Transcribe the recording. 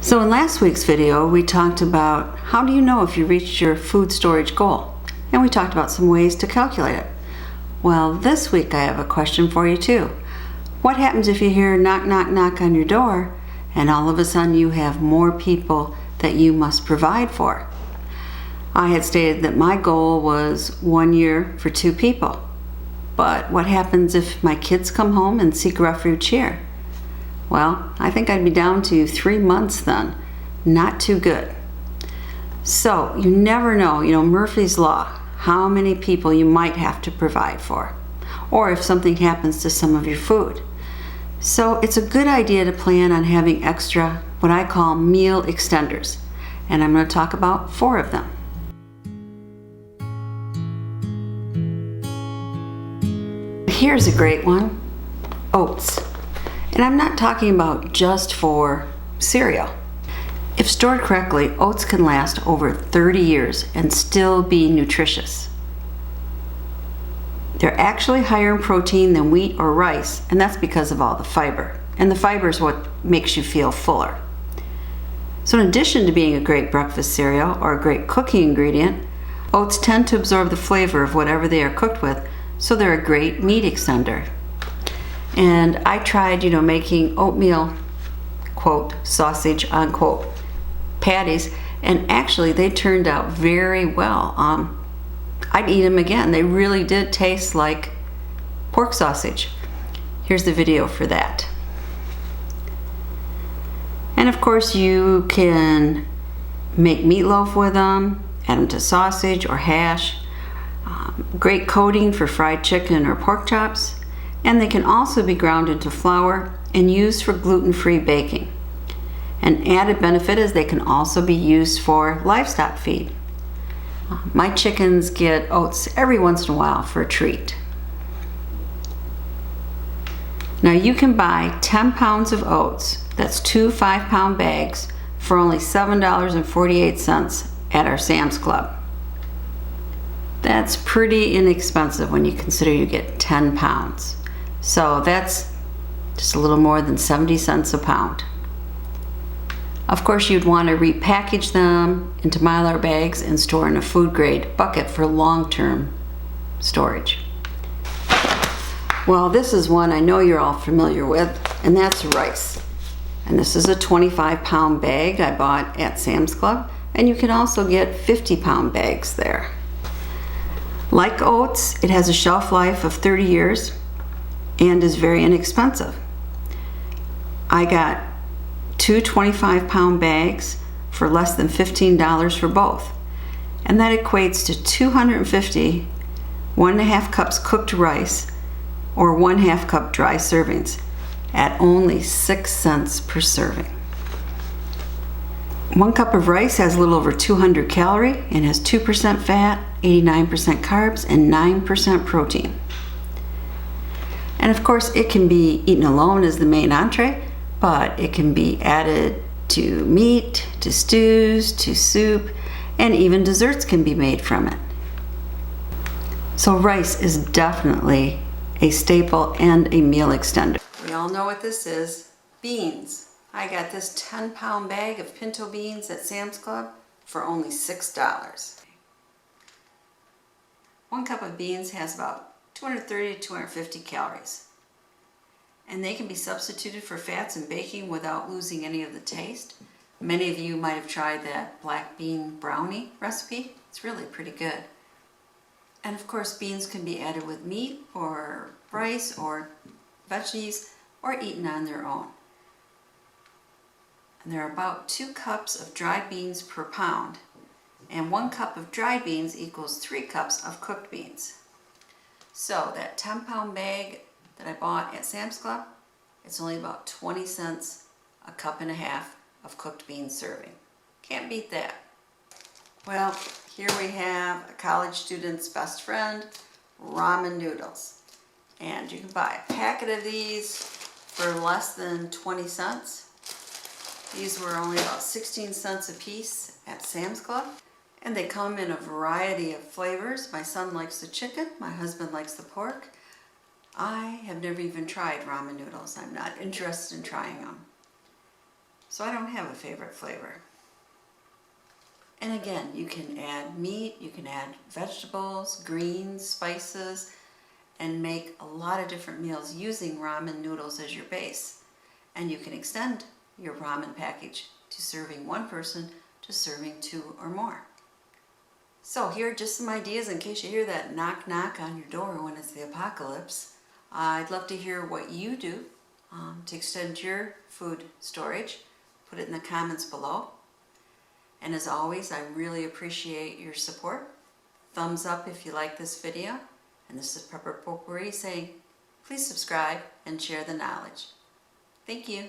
So in last week's video, we talked about how do you know if you reached your food storage goal? And we talked about some ways to calculate it. Well, this week I have a question for you too. What happens if you hear knock, knock, knock on your door and all of a sudden you have more people that you must provide for? I had stated that my goal was 1 year for 2 people. But what happens if my kids come home and seek refuge here? Well, I think I'd be down to 3 months then. Not too good. So you never know, Murphy's Law, how many people you might have to provide for, or if something happens to some of your food. So it's a good idea to plan on having extra, what I call meal extenders, and I'm going to talk about 4 of them. Here's a great one, oats. And I'm not talking about just for cereal. If stored correctly, oats can last over 30 years and still be nutritious. They're actually higher in protein than wheat or rice, and that's because of all the fiber. And the fiber is what makes you feel fuller. So in addition to being a great breakfast cereal or a great cooking ingredient, oats tend to absorb the flavor of whatever they are cooked with, so they're a great meat extender. And I tried, making oatmeal, quote, sausage, unquote, patties, and actually they turned out very well. I'd eat them again. They really did taste like pork sausage. Here's the video for that. And of course you can make meatloaf with them, add them to sausage or hash. Great coating for fried chicken or pork chops. And they can also be ground into flour and used for gluten-free baking. An added benefit is they can also be used for livestock feed. My chickens get oats every once in a while for a treat. Now you can buy 10 pounds of oats, that's 2 5-pound bags, for only $7.48 at our Sam's Club. That's pretty inexpensive when you consider you get 10 pounds. So that's just a little more than 70 cents a pound. Of course, you'd want to repackage them into Mylar bags and store in a food grade bucket for long-term storage. Well, this is one I know you're all familiar with, and that's rice. And this is a 25-pound bag I bought at Sam's Club, and you can also get 50-pound bags there. Like oats, it has a shelf life of 30 years and is very inexpensive. I got 2 25-pound bags for less than $15 for both. And that equates to 250 1.5 cups cooked rice or 1/2 cup dry servings at only 6 cents per serving. 1 cup of rice has a little over 200 calories and has 2% fat, 89% carbs, and 9% protein. And of course, it can be eaten alone as the main entree, but it can be added to meat, to stews, to soup, and even desserts can be made from it. So rice is definitely a staple and a meal extender. We all know what this is, beans. I got this 10-pound bag of pinto beans at Sam's Club for only $6. 1 cup of beans has about 230 to 250 calories. And they can be substituted for fats in baking without losing any of the taste. Many of you might have tried that black bean brownie recipe. It's really pretty good. And of course, beans can be added with meat or rice or veggies or eaten on their own. And there are about 2 cups of dried beans per pound. And 1 cup of dried beans equals 3 cups of cooked beans. So that 10-pound bag that I bought at Sam's Club, it's only about 20 cents a cup and a half of cooked beans serving. Can't beat that. Well, here we have a college student's best friend, ramen noodles. And you can buy a packet of these for less than 20 cents. These were only about 16 cents a piece at Sam's Club. And they come in a variety of flavors. My son likes the chicken, my husband likes the pork. I have never even tried ramen noodles. I'm not interested in trying them. So I don't have a favorite flavor. And again, you can add meat, you can add vegetables, greens, spices, and make a lot of different meals using ramen noodles as your base. And you can extend your ramen package to serving one person to serving 2 or more. So here are just some ideas in case you hear that knock knock on your door when it's the apocalypse. I'd love to hear what you do to extend your food storage. Put it in the comments below. And as always, I really appreciate your support. Thumbs up if you like this video. And this is Pepper Potpourri saying, please subscribe and share the knowledge. Thank you.